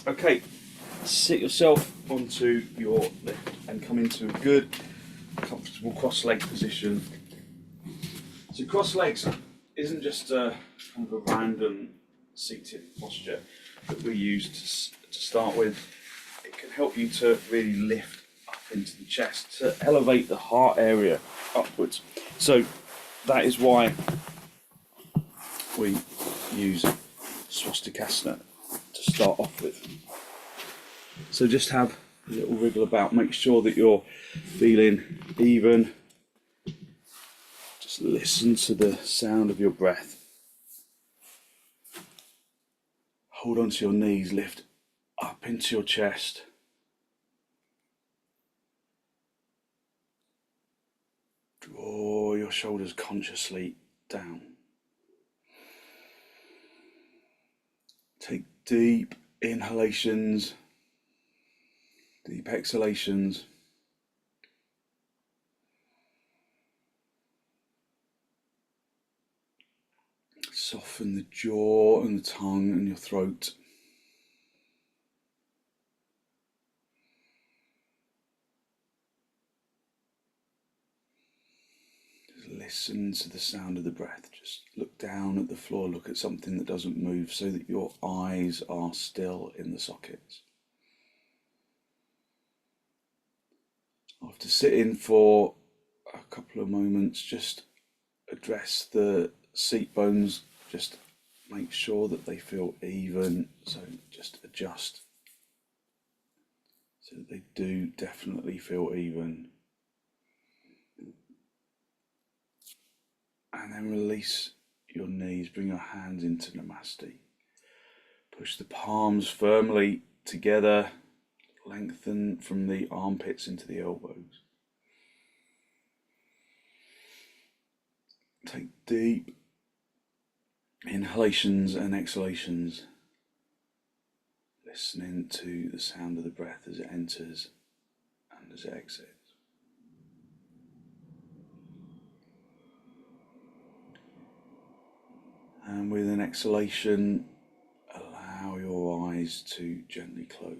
Okay, sit yourself onto your lift and come into a good, comfortable cross-leg position. So cross legs isn't just a kind of a random seated posture that we use to start with. It can help you to really lift up into the chest, to elevate the heart area upwards. So that is why we use swastikasana to start off with. So just have a little wriggle about, make sure that you're feeling even. Just listen to the sound of your breath. Hold onto your knees, lift up into your chest. Draw your shoulders consciously down. Take deep inhalations, deep exhalations. Soften the jaw and the tongue and your throat. Just listen to the sound of the breath. Just look down at the floor, look at something that doesn't move so that your eyes are still in the sockets. After sitting for a couple of moments, just address the seat bones, just make sure that they feel even, so just adjust so that they do definitely feel even. And then release your knees, bring your hands into Namaste. Push the palms firmly together, lengthen from the armpits into the elbows. Take deep inhalations and exhalations, listening to the sound of the breath as it enters and as it exits. And with an exhalation, allow your eyes to gently close.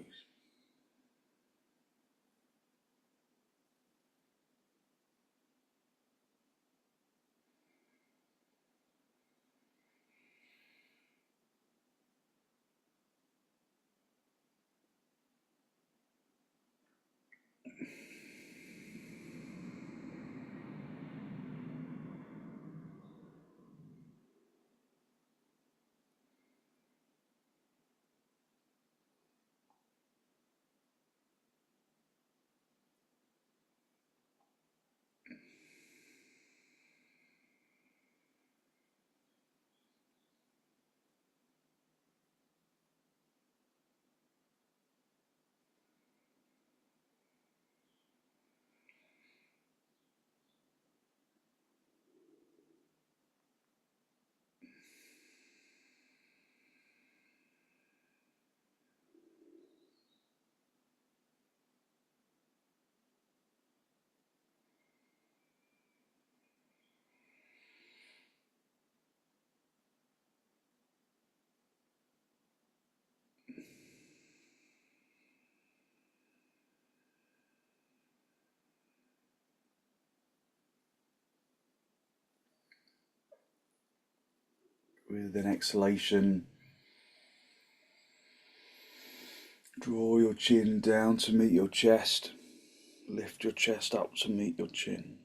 With an exhalation, draw your chin down to meet your chest. Lift your chest up to meet your chin.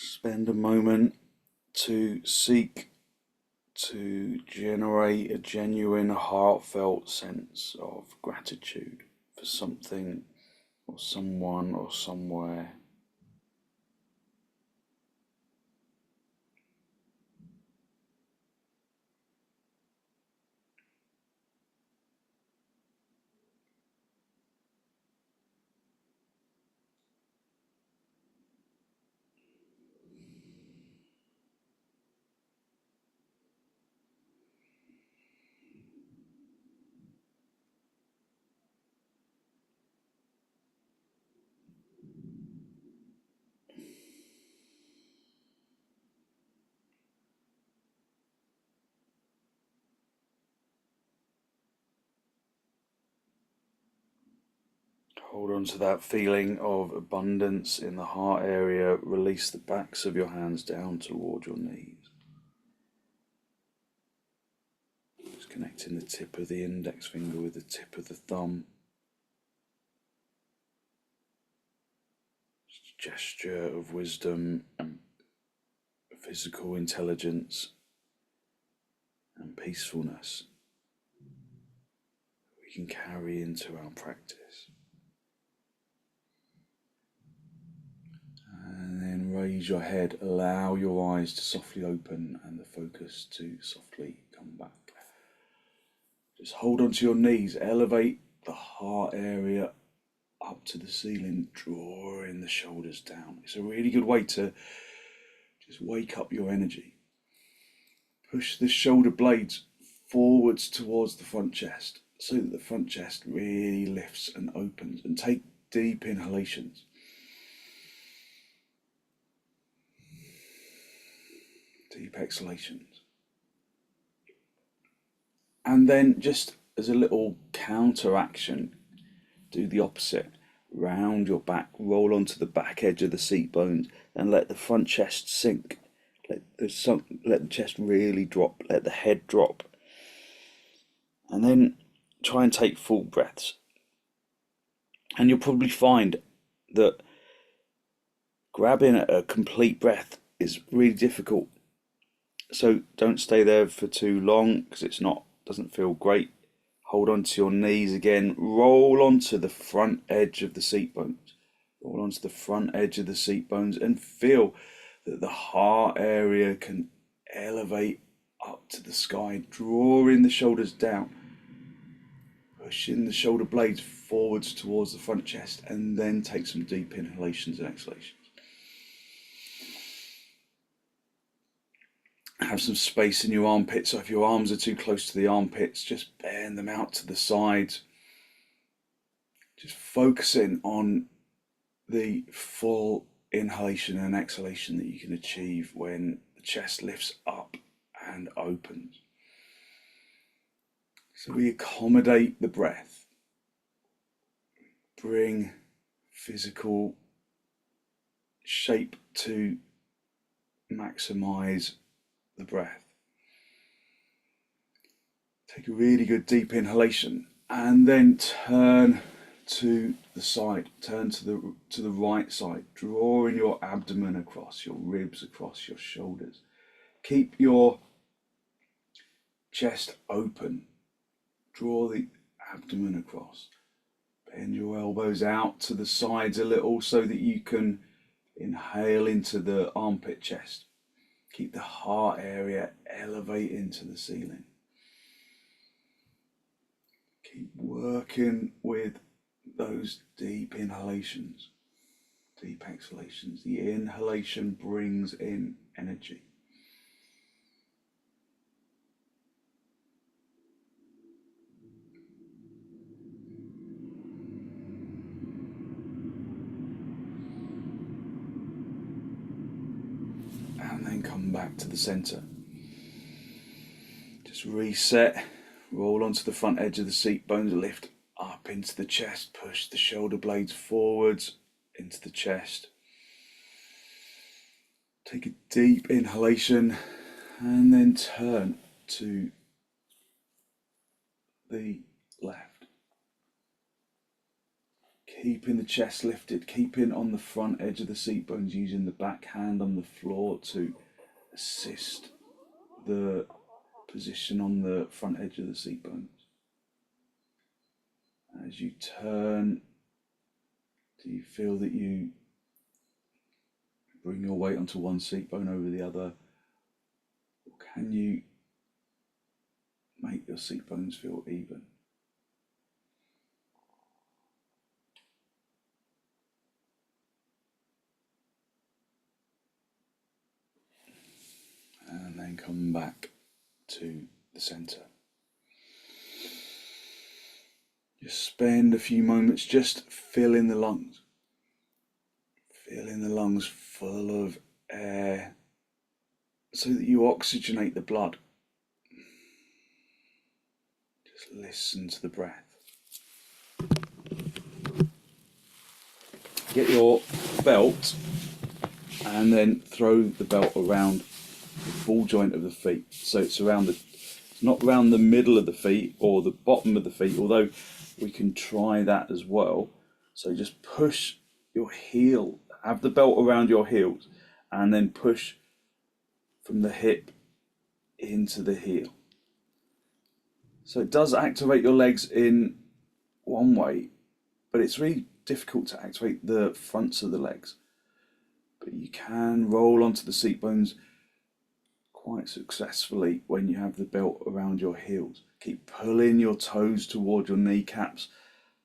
Spend a moment to seek to generate a genuine, heartfelt sense of gratitude for something or someone or somewhere. Hold on to that feeling of abundance in the heart area. Release the backs of your hands down toward your knees. Just connecting the tip of the index finger with the tip of the thumb. Just a gesture of wisdom and physical intelligence and peacefulness we can carry into our practice. And then raise your head, allow your eyes to softly open and the focus to softly come back. Just hold onto your knees, elevate the heart area up to the ceiling, drawing the shoulders down. It's a really good way to just wake up your energy. Push the shoulder blades forwards towards the front chest so that the front chest really lifts and opens, and take deep inhalations. Deep exhalations. And then, just as a little counteraction, do the opposite. Round your back, roll onto the back edge of the seat bones, and let the front chest sink. Let the chest really drop, let the head drop. And then try and take full breaths. And you'll probably find that grabbing a complete breath is really difficult. So don't stay there for too long, because doesn't feel great. Hold on to your knees again. Roll onto the front edge of the seat bones. Roll onto the front edge of the seat bones and feel that the heart area can elevate up to the sky, drawing the shoulders down, pushing the shoulder blades forwards towards the front chest, and then take some deep inhalations and exhalations. Have some space in your armpits, so if your arms are too close to the armpits, just bend them out to the sides. Just focusing on the full inhalation and exhalation that you can achieve when the chest lifts up and opens. So we accommodate the breath, bring physical shape to maximize the breath. Take a really good deep inhalation and then turn to the side, turn to the right side, drawing your abdomen across, your ribs across your shoulders. Keep your chest open, draw the abdomen across. Bend your elbows out to the sides a little so that you can inhale into the armpit chest. Keep the heart area elevate into the ceiling. Keep working with those deep inhalations, deep exhalations. The inhalation brings in energy. And then come back to the center. Just reset, roll onto the front edge of the seat bones, lift up into the chest, push the shoulder blades forwards into the chest. Take a deep inhalation and then turn to the left. Keeping the chest lifted, keeping on the front edge of the seat bones, using the back hand on the floor to assist the position on the front edge of the seat bones. As you turn, do you feel that you bring your weight onto one seat bone over the other? Or can you make your seat bones feel even? And then come back to the center. Just spend a few moments just filling the lungs. Filling the lungs full of air so that you oxygenate the blood. Just listen to the breath. get your belt and then throw the belt around the ball joint of the feet. So it's not around the middle of the feet or the bottom of the feet, although we can try that as well. So just push your heel, have the belt around your heels, and then push from the hip into the heel. So it does activate your legs in one way, but it's really difficult to activate the fronts of the legs. But you can roll onto the seat bones quite successfully when you have the belt around your heels. Keep pulling your toes toward your kneecaps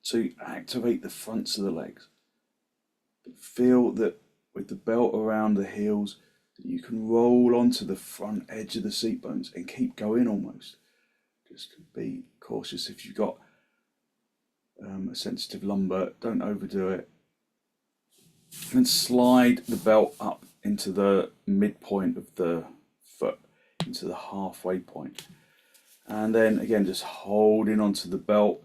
to activate the fronts of the legs. But feel that with the belt around the heels, that you can roll onto the front edge of the seat bones and keep going almost. Just be cautious if you've got a sensitive lumbar, don't overdo it. And slide the belt up into the midpoint of the foot, into the halfway point. And then again, just holding onto the belt,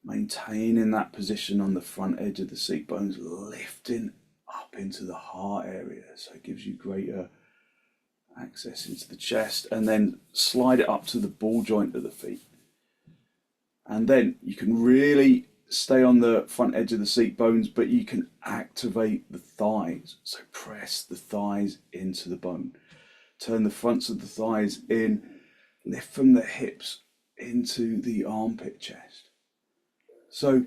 maintaining that position on the front edge of the seat bones, lifting up into the heart area. So it gives you greater access into the chest, and then slide it up to the ball joint of the feet. And then you can really stay on the front edge of the seat bones, but you can activate the thighs. So press the thighs into the bone. Turn the fronts of the thighs in, lift from the hips into the armpit chest. So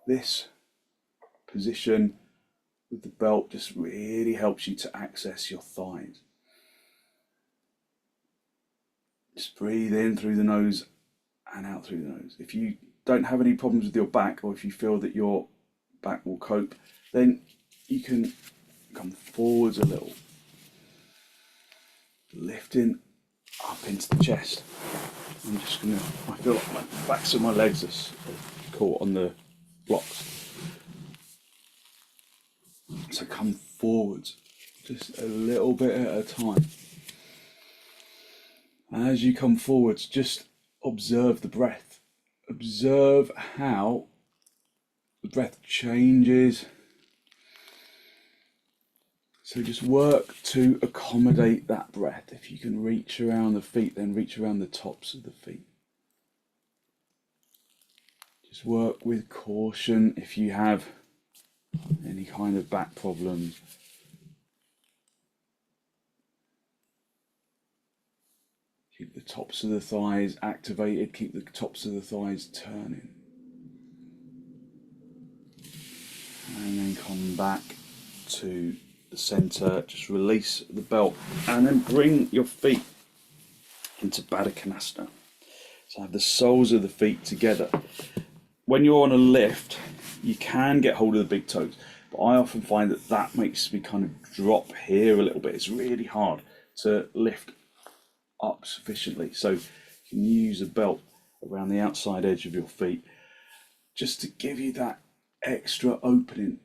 this position with the belt just really helps you to access your thighs. Just breathe in through the nose and out through the nose. If you don't have any problems with your back, or if you feel that your back will cope, then you can come forwards a little, lifting up into the chest. I feel like my backs of my legs are caught on the blocks. So come forwards, just a little bit at a time. As you come forwards, just observe the breath. Observe how the breath changes. So just work to accommodate that breath. If you can reach around the feet, then reach around the tops of the feet. Just work with caution if you have any kind of back problems. Keep the tops of the thighs activated, keep the tops of the thighs turning. And then come back to the center, just release the belt, and then bring your feet into baddha konasana. So have the soles of the feet together. When you're on a lift, you can get hold of the big toes, but I often find that makes me kind of drop here a little bit. It's really hard to lift up sufficiently, so you can use a belt around the outside edge of your feet just to give you that extra opening.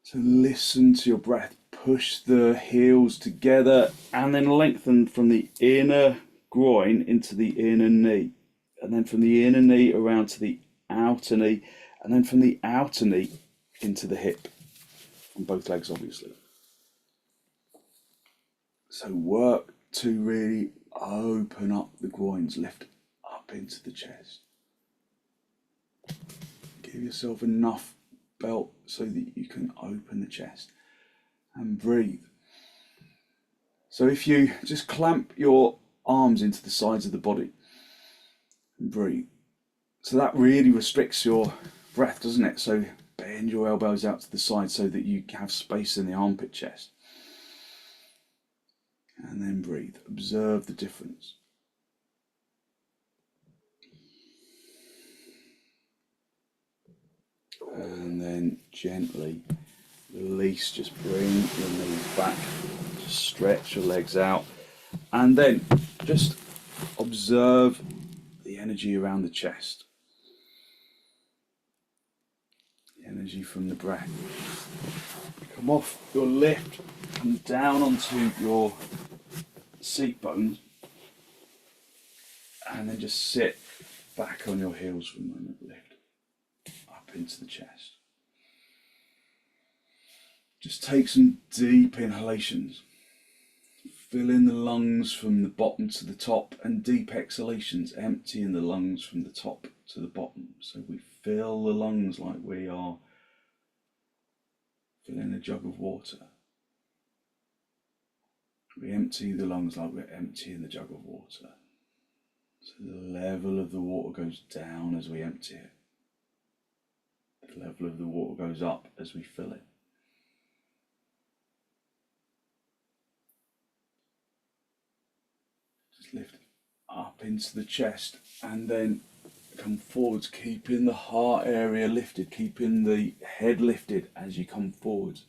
So listen to your breath, push the heels together and then lengthen from the inner groin into the inner knee, and then from the inner knee around to the outer knee, and then from the outer knee into the hip, on both legs obviously. So work to really open up the groins, lift up into the chest. Give yourself enough belt so that you can open the chest and breathe. So if you just clamp your arms into the sides of the body and breathe, so that really restricts your breath, doesn't it? So bend your elbows out to the side so that you have space in the armpit chest. And then breathe. Observe the difference. And then gently release, just bring your knees back, just stretch your legs out, and then just observe the energy around the chest, the energy from the breath. Come off your lift, come down onto your seat bones, and then just sit back on your heels for a moment. Lift up into the chest. Just take some deep inhalations. Fill in the lungs from the bottom to the top, and deep exhalations, emptying the lungs from the top to the bottom. So we fill the lungs like we are filling a jug of water. We empty the lungs like we're emptying the jug of water. So the level of the water goes down as we empty it. The level of the water goes up as we fill it. Just lift up into the chest and then come forwards, keeping the heart area lifted, keeping the head lifted as you come forwards,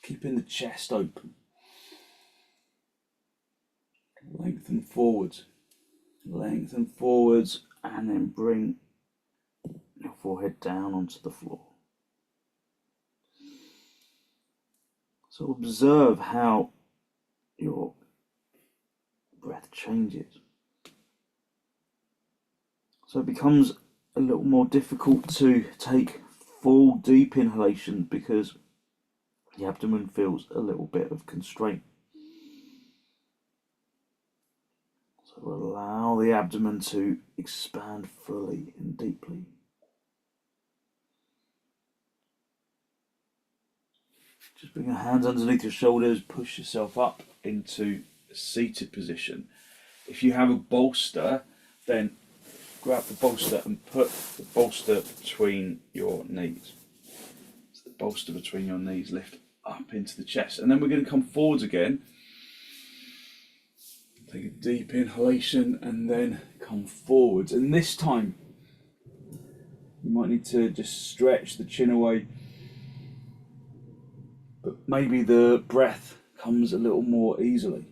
keeping the chest open. Lengthen forwards, and then bring your forehead down onto the floor. So observe how your breath changes. So it becomes a little more difficult to take full deep inhalation because the abdomen feels a little bit of constraint. So allow the abdomen to expand fully and deeply. Just bring your hands underneath your shoulders, push yourself up into a seated position. If you have a bolster, then grab the bolster and put the bolster between your knees. So the bolster between your knees, lift up into the chest. And then we're going to come forwards again. Take a deep inhalation and then come forwards. And this time, you might need to just stretch the chin away. But maybe the breath comes a little more easily.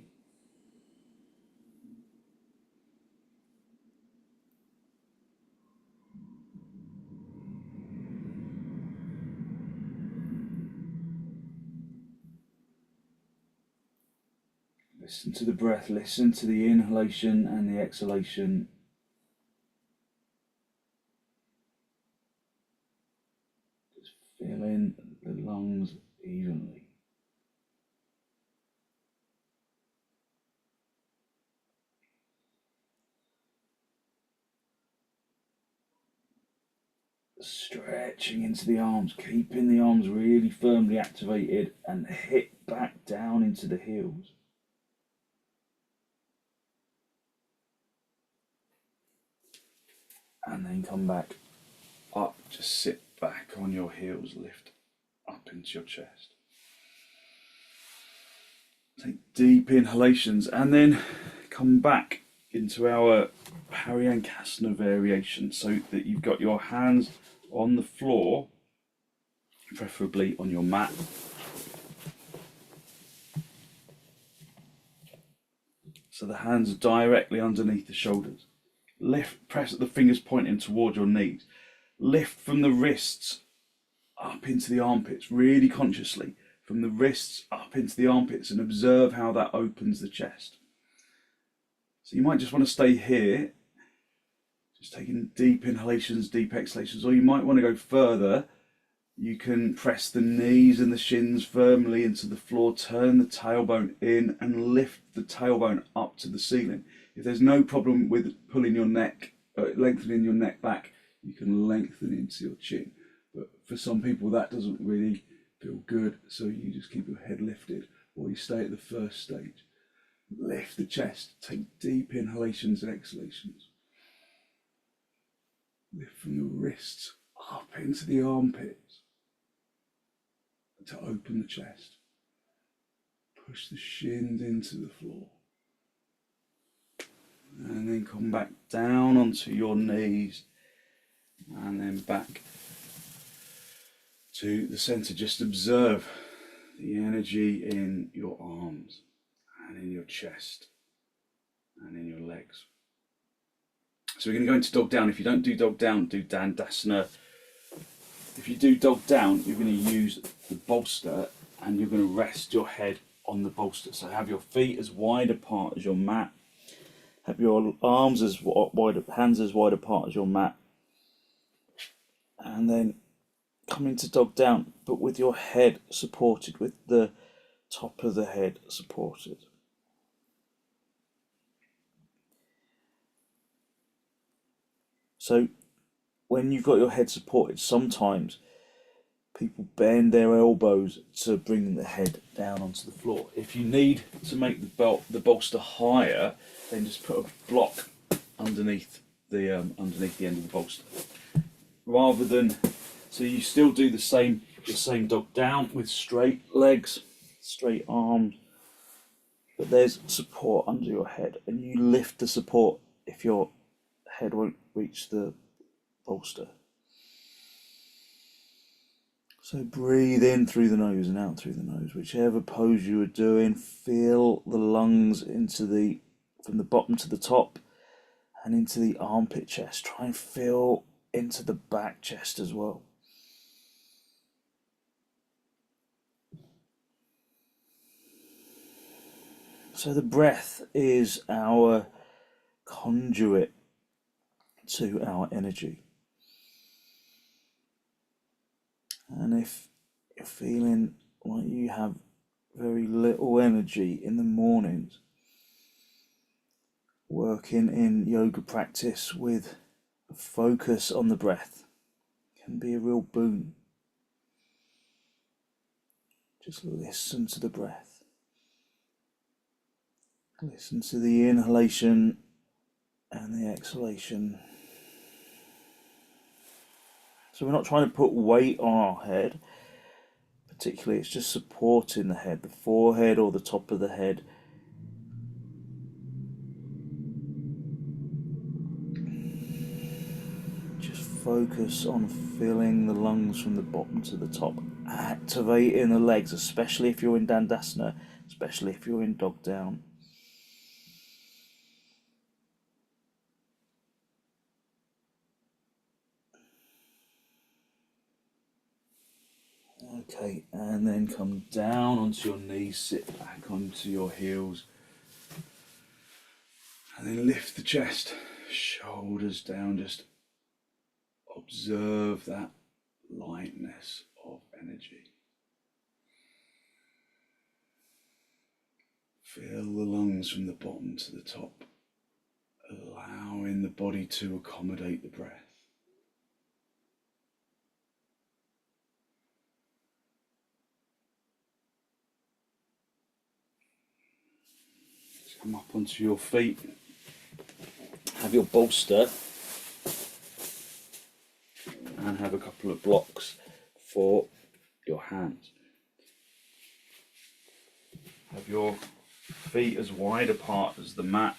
Listen to the breath, listen to the inhalation and the exhalation. Just fill in the lungs evenly. Stretching into the arms, keeping the arms really firmly activated and hip back down into the heels. And then come back up, just sit back on your heels, lift up into your chest. Take deep inhalations and then come back into our Pranayama-based variation so that you've got your hands on the floor, preferably on your mat. So the hands are directly underneath the shoulders. Lift, press the fingers pointing towards your knees. Lift from the wrists up into the armpits, really consciously. From the wrists up into the armpits, and observe how that opens the chest. So you might just want to stay here, just taking deep inhalations, deep exhalations, or you might want to go further. You can press the knees and the shins firmly into the floor, turn the tailbone in and lift the tailbone up to the ceiling. If there's no problem with pulling your neck, lengthening your neck back, you can lengthen into your chin. But for some people that doesn't really feel good, so you just keep your head lifted, or you stay at the first stage. Lift the chest, take deep inhalations and exhalations. Lift from the wrists up into the armpits to open the chest. Push the shins into the floor. And then come back down onto your knees and then back to the center. Just observe the energy in your arms and in your chest and in your legs. So we're going to go into dog down. If you don't do dog down, do dandasana. If you do dog down, you're going to use the bolster and you're going to rest your head on the bolster. So have your feet as wide apart as your mat. Have your arms as wide, hands as wide apart as your mat. and then come into dog down, but with your head supported, with the top of the head supported. So when you've got your head supported, sometimes people bend their elbows to bring the head down onto the floor. If you need to make the bolster higher, then just put a block underneath the end of the bolster, rather than, so you still do the same dog down with straight legs, straight arms, but there's support under your head, and you lift the support if your head won't reach the bolster. So breathe in through the nose and out through the nose, whichever pose you are doing. Feel the lungs from the bottom to the top and into the armpit chest. Try and feel into the back chest as well. So the breath is our conduit to our energy. And if you're feeling like you have very little energy in the mornings, working in yoga practice with a focus on the breath can be a real boon. Just listen to the breath. Listen to the inhalation and the exhalation. So we're not trying to put weight on our head, particularly it's just supporting the head, the forehead or the top of the head. Just focus on filling the lungs from the bottom to the top, activating the legs, especially if you're in Dandasana, especially if you're in dog down. Okay, and then come down onto your knees, sit back onto your heels, and then lift the chest, shoulders down, just observe that lightness of energy. Feel the lungs from the bottom to the top, allowing the body to accommodate the breath. Come up onto your feet, have your bolster and have a couple of blocks for your hands. Have your feet as wide apart as the mat,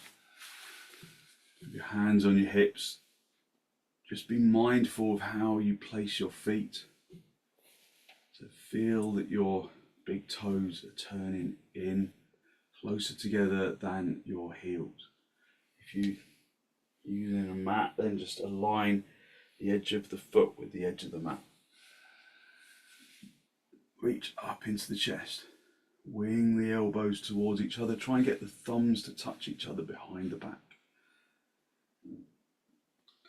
have your hands on your hips. Just be mindful of how you place your feet. So feel that your big toes are turning in closer together than your heels. If you're using a mat, then just align the edge of the foot with the edge of the mat. Reach up into the chest, wing the elbows towards each other, try and get the thumbs to touch each other behind the back.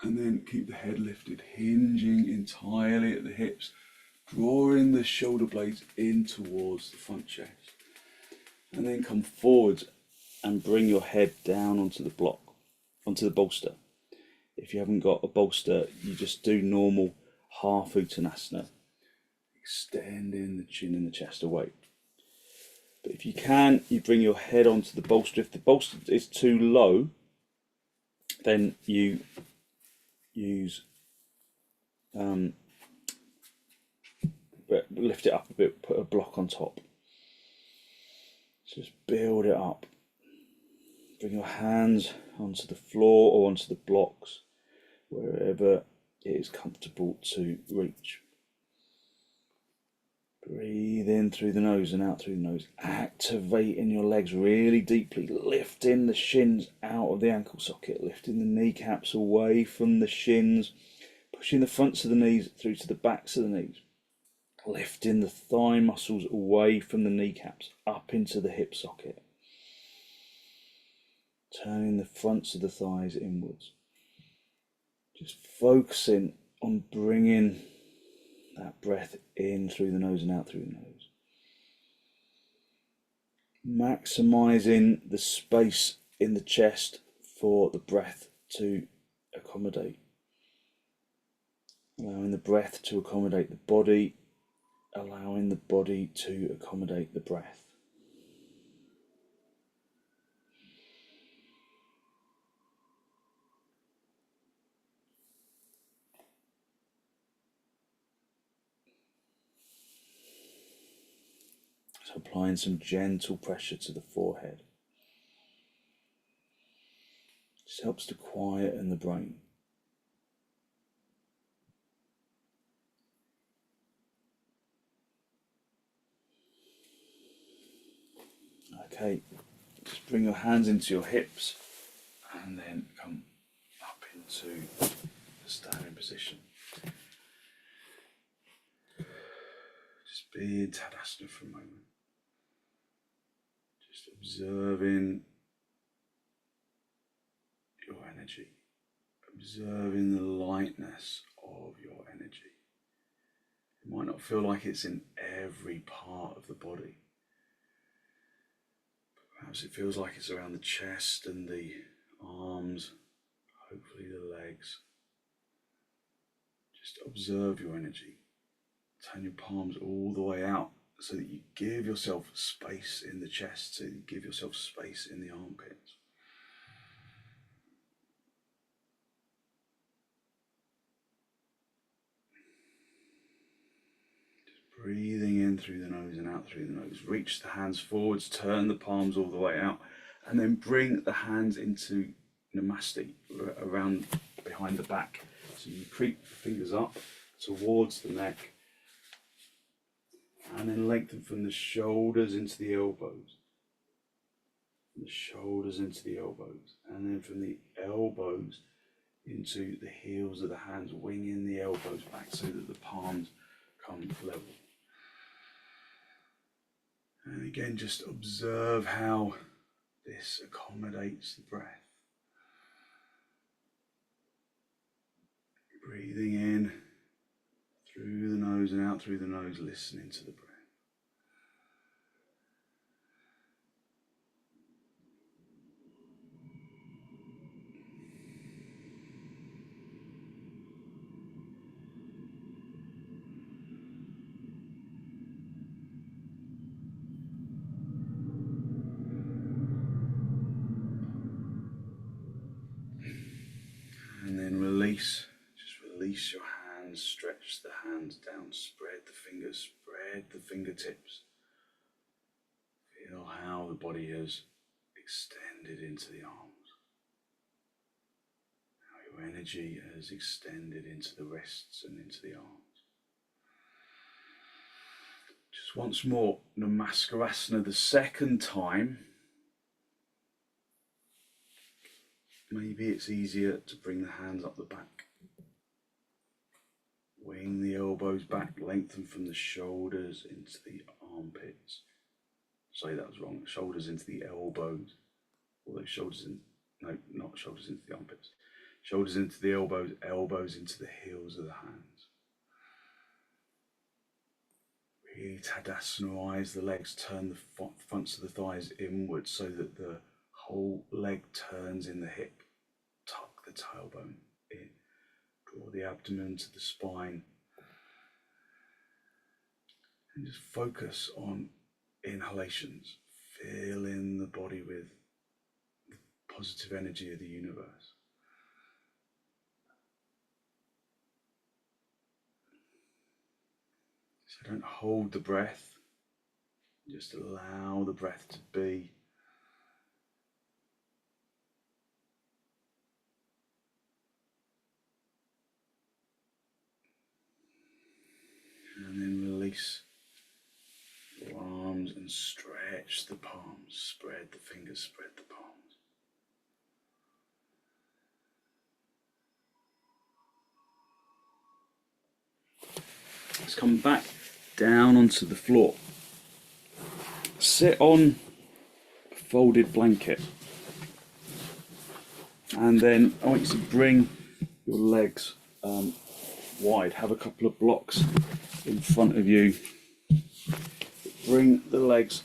And then keep the head lifted, hinging entirely at the hips, drawing the shoulder blades in towards the front chest. And then come forwards and bring your head down onto the block, onto the bolster. If you haven't got a bolster, you just do normal half uttanasana, extending the chin and the chest away. But if you can, you bring your head onto the bolster. If the bolster is too low, then you use lift it up a bit, put a block on top. Just build it up. Bring your hands onto the floor or onto the blocks, wherever it is comfortable to reach. Breathe in through the nose and out through the nose, activating your legs really deeply, lifting the shins out of the ankle socket, lifting the kneecaps away from the shins, pushing the fronts of the knees through to the backs of the knees, lifting the thigh muscles away from the kneecaps up into the hip socket, turning the fronts of the thighs inwards, just focusing on bringing that breath in through the nose and out through the nose. Maximizing the space in the chest for the breath to accommodate. Allowing the breath to accommodate the body, allowing the body to accommodate the breath. So applying some gentle pressure to the forehead. This helps to quieten the brain. Okay, just bring your hands into your hips and then come up into the standing position. Just be in Tadasana for a moment. Just observing your energy, observing the lightness of your energy. It might not feel like it's in every part of the body. Perhaps it feels like it's around the chest and the arms, hopefully the legs. Just observe your energy. Turn your palms all the way out so that you give yourself space in the chest, so that you give yourself space in the armpits. Just breathing in through the nose and out through the nose. Reach the hands forwards, turn the palms all the way out, and then bring the hands into Namaste, around behind the back. So you creep the fingers up towards the neck, and then lengthen from the shoulders into the elbows. From the shoulders into the elbows. And then from the elbows into the heels of the hands, winging the elbows back so that the palms come level. And again, just observe how this accommodates the breath. Breathing in through the nose and out through the nose, listening to the breath. And then release, just release your hands, stretch the hands down, spread the fingers, spread the fingertips. Feel how the body has extended into the arms. How your energy has extended into the wrists and into the arms. Just once more, namaskarasana the second time. Maybe it's easier to bring the hands up the back. Wing the elbows back, lengthen from the shoulders into the armpits. Sorry, that was wrong. Shoulders into the elbows. Although shoulders in, no, not shoulders into the armpits. Shoulders into the elbows, elbows into the heels of the hands. Really Tadasana-ize the legs, turn the fronts of the thighs inwards so that the whole leg turns in the hip. Tuck the tailbone in. Draw the abdomen to the spine. And just focus on inhalations. Fill in the body with the positive energy of the universe. So don't hold the breath. Just allow the breath to be. And then release your arms and stretch the palms. Spread the fingers, spread the palms. Let's come back down onto the floor. Sit on a folded blanket. And then I want you to bring your legs wide. Have a couple of blocks in front of you. Bring the legs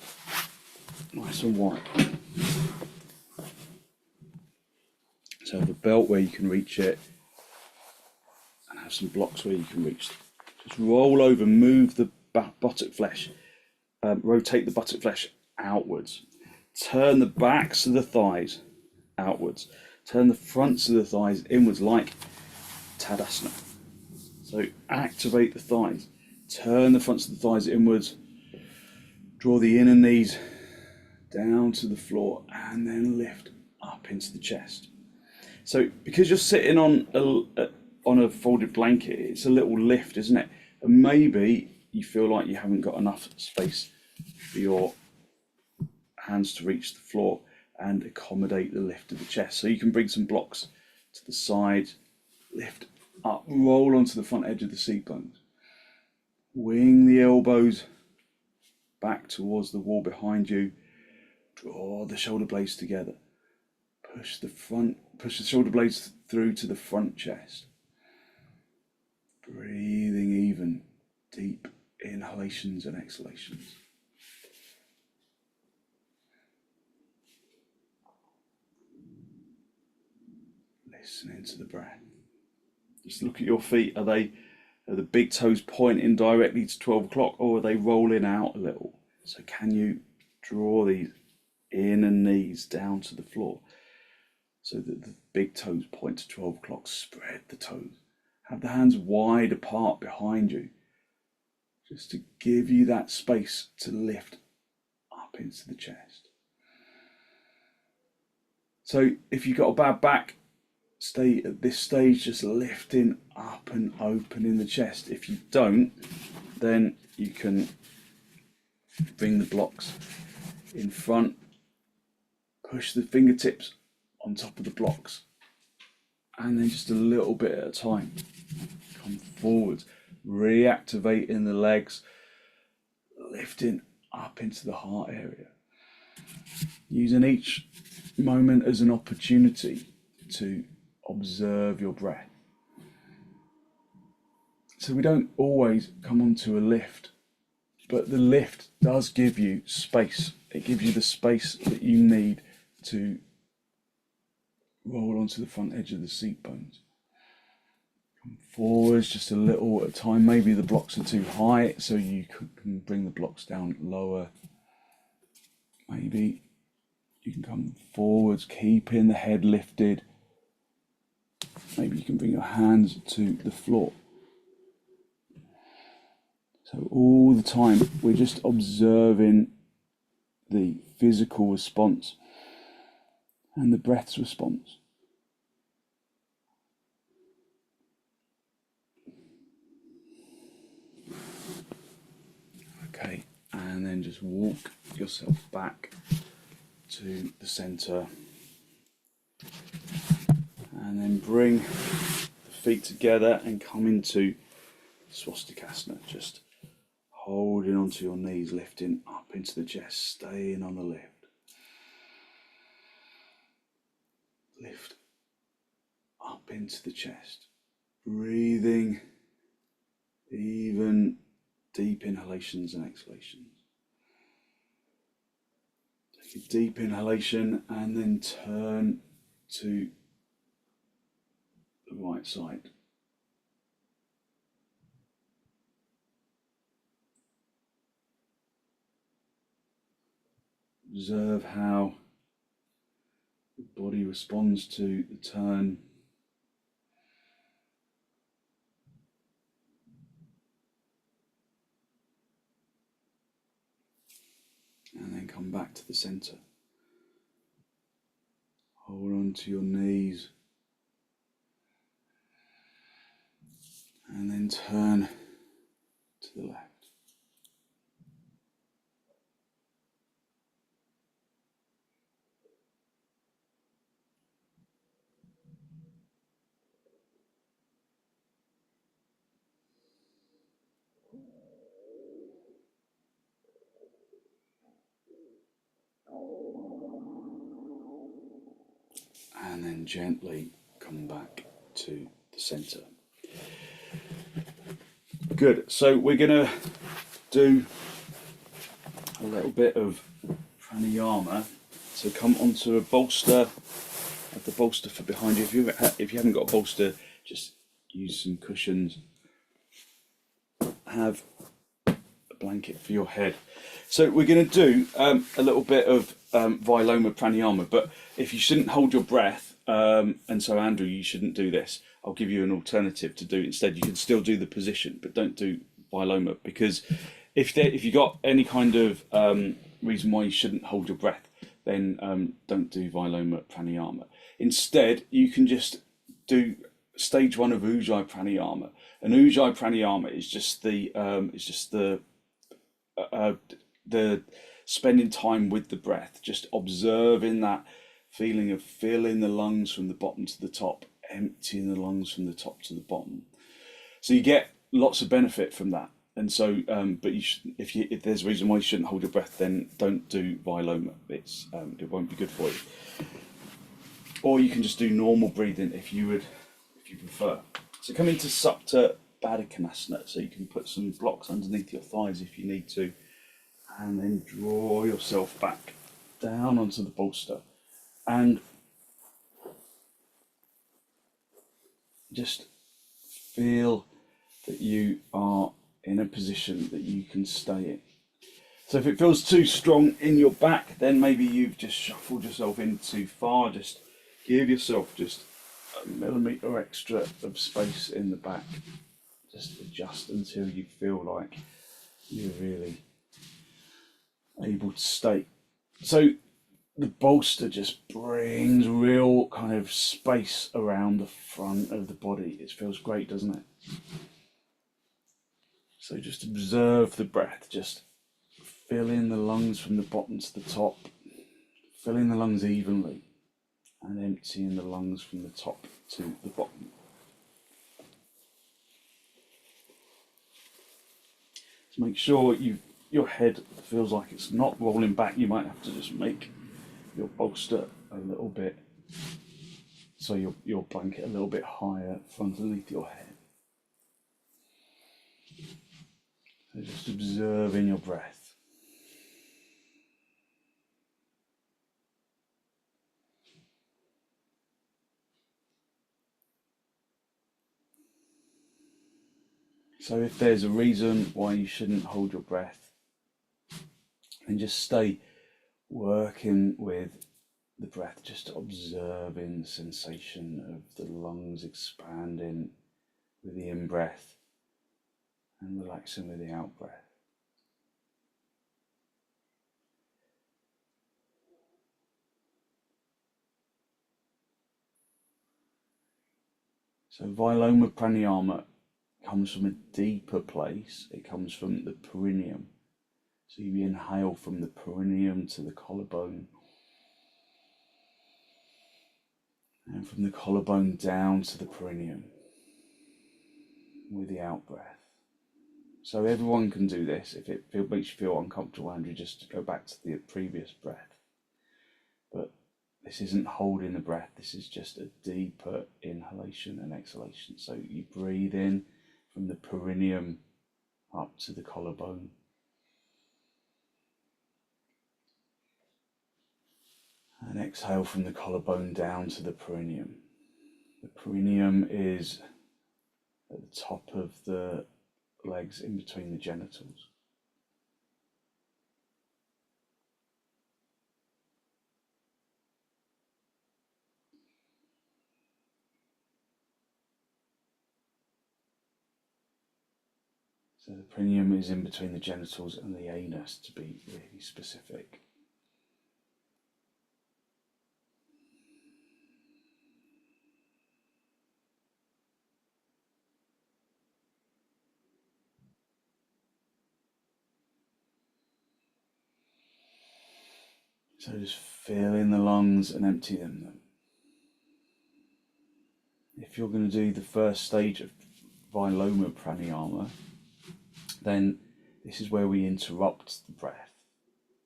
nice and wide. So have a belt where you can reach it, and have some blocks where you can reach it. Just roll over, move the buttock flesh, rotate the buttock flesh outwards. Turn the backs of the thighs outwards. Turn the fronts of the thighs inwards like Tadasana. So activate the thighs. Turn the fronts of the thighs inwards. Draw the inner knees down to the floor and then lift up into the chest. So because you're sitting on a folded blanket, it's a little lift, isn't it? And maybe you feel like you haven't got enough space for your hands to reach the floor and accommodate the lift of the chest. So you can bring some blocks to the side, lift up, roll onto the front edge of the seat bones. Wing the elbows back towards the wall behind you. Draw the shoulder blades together. Push the shoulder blades through to the front chest. Breathing even, deep inhalations and exhalations. Listening to the breath. Just look at your feet. Are the big toes pointing directly to 12 o'clock, or are they rolling out a little? So can you draw these inner knees down to the floor so that the big toes point to 12 o'clock? Spread the toes. Have the hands wide apart behind you, just to give you that space to lift up into the chest. So if you've got a bad back, stay at this stage just lifting up and opening the chest. If you don't, then you can bring the blocks in front, push the fingertips on top of the blocks, and then just a little bit at a time. Come forward, reactivating the legs, lifting up into the heart area. Using each moment as an opportunity to observe your breath. So we don't always come onto a lift, but the lift does give you space. It gives you the space that you need to roll onto the front edge of the seat bones. Come forwards just a little at a time. Maybe the blocks are too high, so you can bring the blocks down lower. Maybe you can come forwards, keeping the head lifted. Maybe you can bring your hands to the floor. So all the time we're just observing the physical response and the breath's response. Okay, and then just walk yourself back to the center. And then bring the feet together and come into swastikasana. Just holding onto your knees, lifting up into the chest, staying on the lift. Lift up into the chest. Breathing even deep inhalations and exhalations. Take a deep inhalation and then turn to the right side. Observe how the body responds to the turn. And then come back to the center. Hold on to your knees. And then turn to the left. And then gently come back to the center. Good. So we're going to do a little bit of pranayama. So come onto a bolster. Have the bolster for behind you. If you haven't got a bolster, just use some cushions. Have a blanket for your head. So we're going to do a little bit of Viloma pranayama, but if you shouldn't hold your breath, and so Andrew, you shouldn't do this, I'll give you an alternative to do instead. You can still do the position, but don't do Viloma, because if you got any kind of reason why you shouldn't hold your breath, then don't do Viloma pranayama. Instead, you can just do stage 1 of Ujjayi pranayama. And Ujjayi pranayama is just the spending time with the breath, just observing that feeling of filling the lungs from the bottom to the top, emptying the lungs from the top to the bottom. So you get lots of benefit from that. And so, but if there's a reason why you shouldn't hold your breath, then don't do Viloma. It won't be good for you. Or you can just do normal breathing if you prefer. So come into supta baddha. So you can put some blocks underneath your thighs if you need to, and then draw yourself back down onto the bolster, and just feel that you are in a position that you can stay in. So if it feels too strong in your back, then maybe you've just shuffled yourself in too far. Just give yourself just a millimetre extra of space in the back. Just adjust until you feel like you're really able to stay. So the bolster just brings real kind of space around the front of the body. It feels great, doesn't it? So just observe the breath, just filling the lungs from the bottom to the top, filling the lungs evenly, and emptying the lungs from the top to the bottom. So make sure your head feels like it's not rolling back. You might have to just make your bolster a little bit, so your blanket a little bit higher from underneath your head. So just observing your breath. So if there's a reason why you shouldn't hold your breath, then just stay working with the breath, just observing the sensation of the lungs expanding with the in-breath and relaxing with the out-breath. So Viloma pranayama comes from a deeper place. It comes from the perineum. So you inhale from the perineum to the collarbone, and from the collarbone down to the perineum with the out breath. So everyone can do this. If it makes you feel uncomfortable, Andrew, just go back to the previous breath. But this isn't holding the breath. This is just a deeper inhalation and exhalation. So you breathe in from the perineum up to the collarbone. And exhale from the collarbone down to the perineum. The perineum is at the top of the legs, in between the genitals. So the perineum is in between the genitals and the anus, to be really specific. So just fill in the lungs and empty them. If you're going to do the first stage of Viloma pranayama, then this is where we interrupt the breath.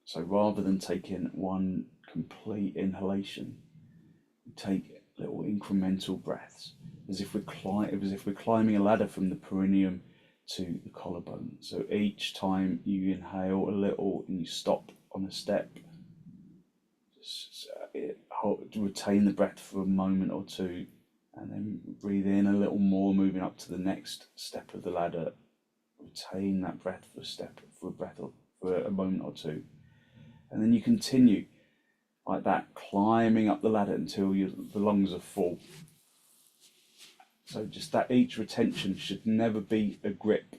So rather than taking one complete inhalation, we take little incremental breaths, as if we're climbing a ladder from the perineum to the collarbone. So each time you inhale a little and you stop on a step, just retain the breath for a moment or two, and then breathe in a little more, moving up to the next step of the ladder. Retain that breath for a moment or two, and then you continue like that, climbing up the ladder until the lungs are full. So just that each retention should never be a grip,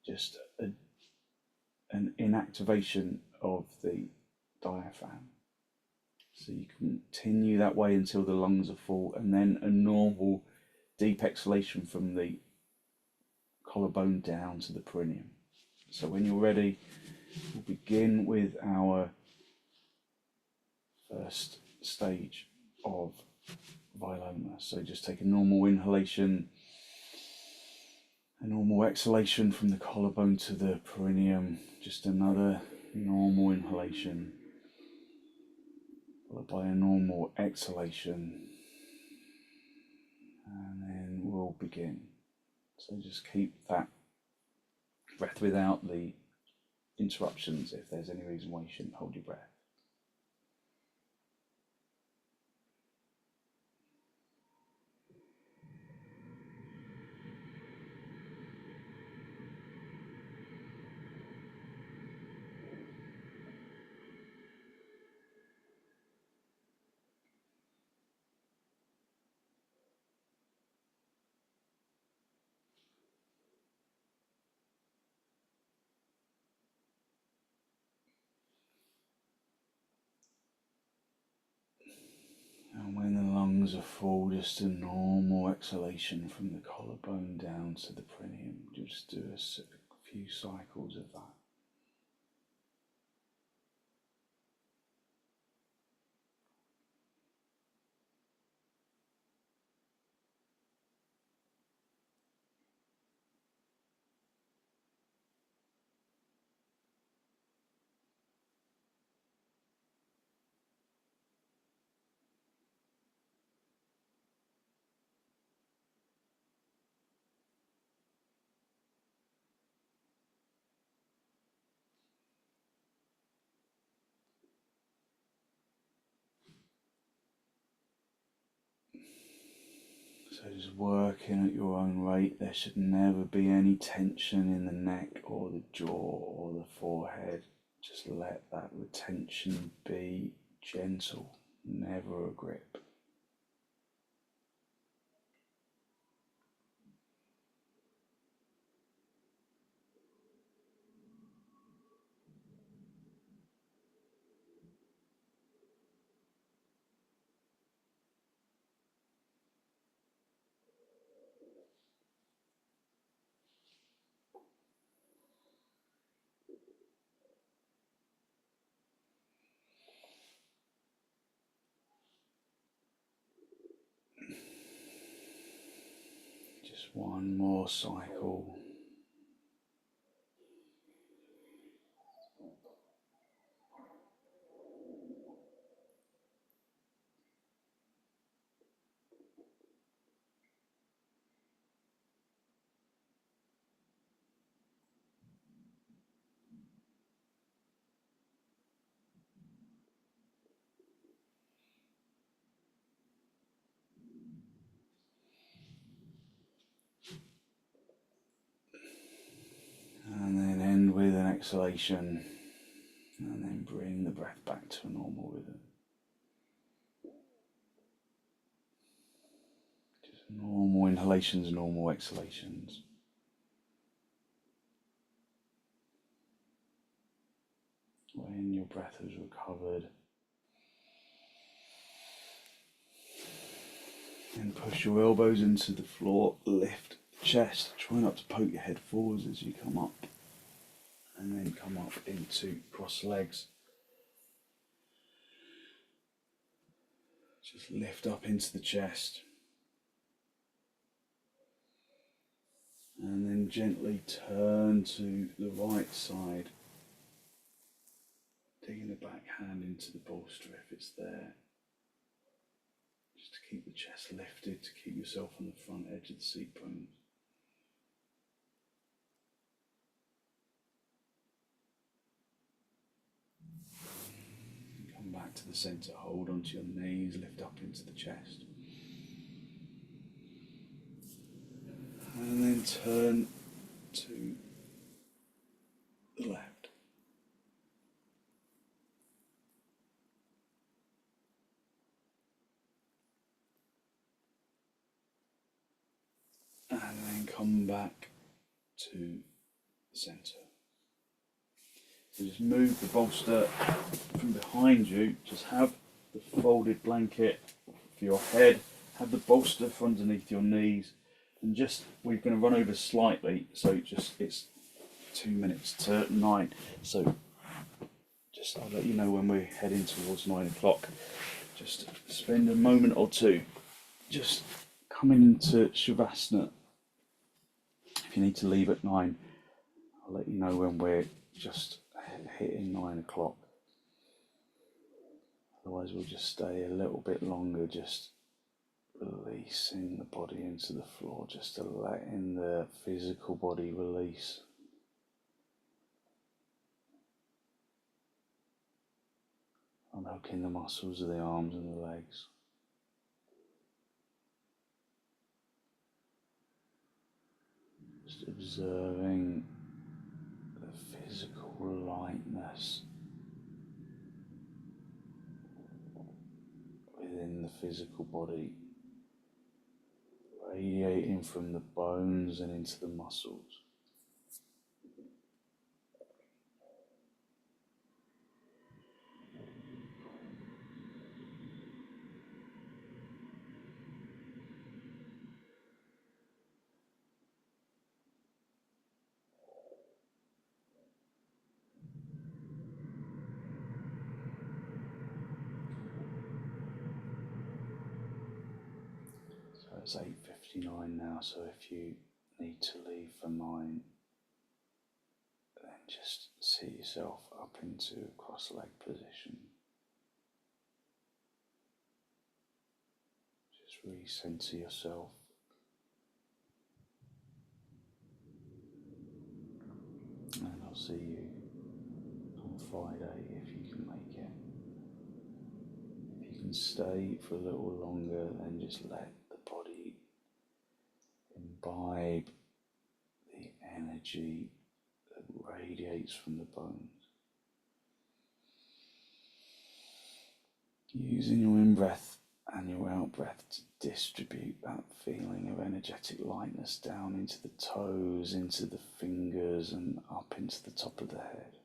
just an inactivation of the diaphragm. So you continue that way until the lungs are full, and then a normal deep exhalation from the collarbone down to the perineum. So when you're ready, we'll begin with our first stage of Viloma. So just take a normal inhalation, a normal exhalation from the collarbone to the perineum, just another normal inhalation, followed by a normal exhalation, and then we'll begin. So just keep that breath without the interruptions if there's any reason why you shouldn't hold your breath. And when the lungs are full, just a normal exhalation from the collarbone down to the perineum. Just do a few cycles of that. So just working at your own rate. There should never be any tension in the neck or the jaw or the forehead. Just let that retention be gentle, never a grip. Just one more cycle. And then end with an exhalation, and then bring the breath back to a normal rhythm. Just normal inhalations, normal exhalations. When your breath has recovered, then push your elbows into the floor, lift the chest, try not to poke your head forwards as you come up, and then come up into cross legs. Just lift up into the chest, and then gently turn to the right side, digging the back hand into the bolster if it's there, just to keep the chest lifted, to keep yourself on the front edge of the seat bones. back to the centre, hold onto your knees, lift up into the chest. And then turn to the left. And then come back to the centre. So just move the bolster from behind you, just have the folded blanket for your head, have the bolster from underneath your knees, and just, we're going to run over slightly, so it's 2 minutes to 9, so just I'll let you know when we're heading towards 9 o'clock. Just spend a moment or two just coming into shavasana. If you need to leave at 9, I'll let you know when we're just hitting 9 o'clock. Otherwise we'll just stay a little bit longer, just releasing the body into the floor, just to letting the physical body release. Unhooking the muscles of the arms and the legs. Just observing the physical lightness within the physical body, radiating from the bones and into the muscles. It's 8:59 now, so if you need to leave for 9, then just sit yourself up into a cross-leg position. Just recenter yourself. And I'll see you on Friday if you can make it. If you can stay for a little longer, then just let the body imbibe the energy that radiates from the bones. Using your in-breath and your out-breath to distribute that feeling of energetic lightness down into the toes, into the fingers, and up into the top of the head.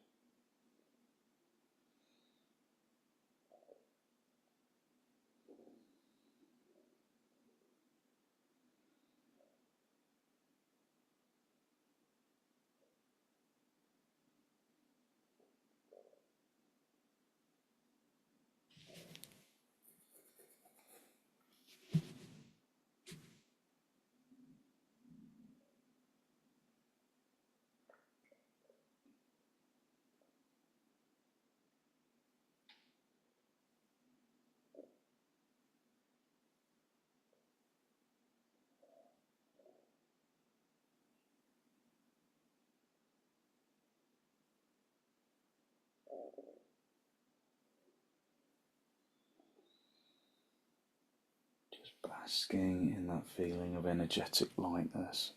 Just basking in that feeling of energetic lightness.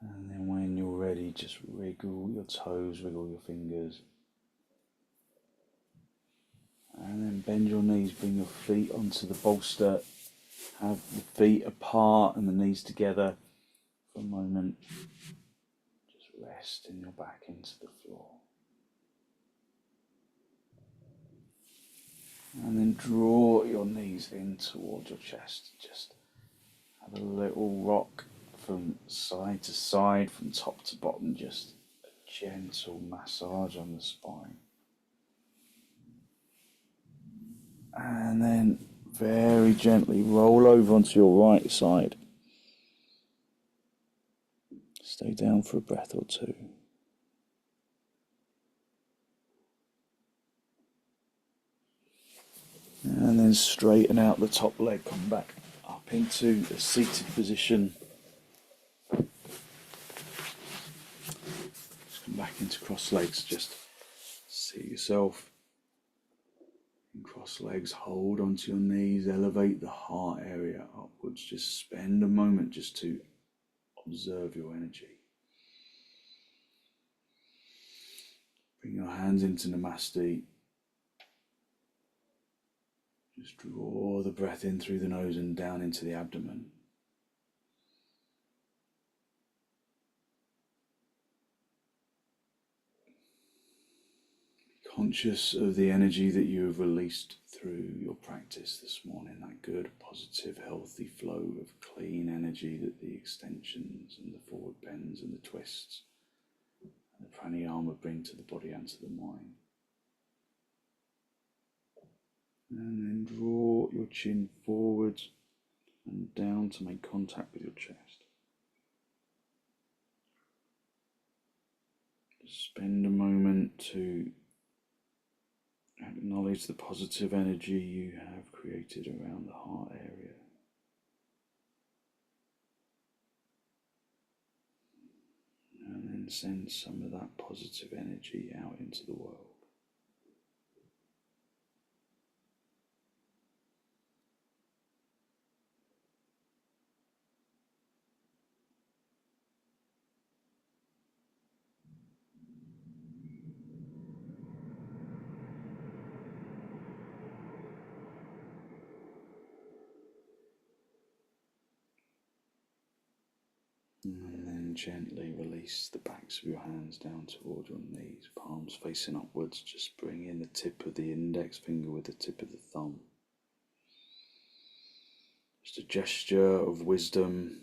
And then when you're ready, just wriggle your toes, wriggle your fingers. And then bend your knees, bring your feet onto the bolster. Have the feet apart and the knees together for a moment. Just resting your back into the floor. And then draw your knees in towards your chest. Just have a little rock from side to side, from top to bottom, just a gentle massage on the spine. And then very gently roll over onto your right side. Stay down for a breath or two. and straighten out the top leg. Come back up into a seated position. Just come back into cross legs. Just sit yourself in cross legs. Hold onto your knees. Elevate the heart area upwards. Just spend a moment just to observe your energy. Bring your hands into Namaste. Just draw the breath in through the nose and down into the abdomen. Be conscious of the energy that you have released through your practice this morning, that good, positive, healthy flow of clean energy that the extensions and the forward bends and the twists and the pranayama bring to the body and to the mind. And then draw your chin forward and down to make contact with your chest. Just spend a moment to acknowledge the positive energy you have created around the heart area. And then send some of that positive energy out into the world. And then gently release the backs of your hands down toward your knees, palms facing upwards. Just bring in the tip of the index finger with the tip of the thumb. Just a gesture of wisdom,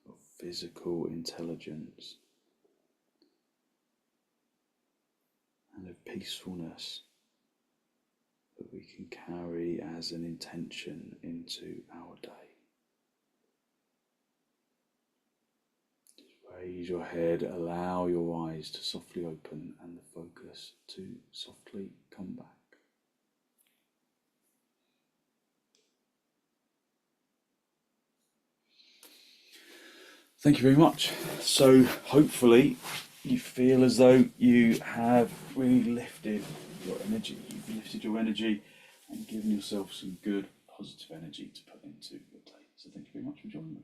of physical intelligence, and of peacefulness that we can carry as an intention into our day. Raise your head, allow your eyes to softly open and the focus to softly come back. Thank you very much. So hopefully you feel as though you have really lifted your energy. You've lifted your energy and given yourself some good positive energy to put into your day. So thank you very much for joining me.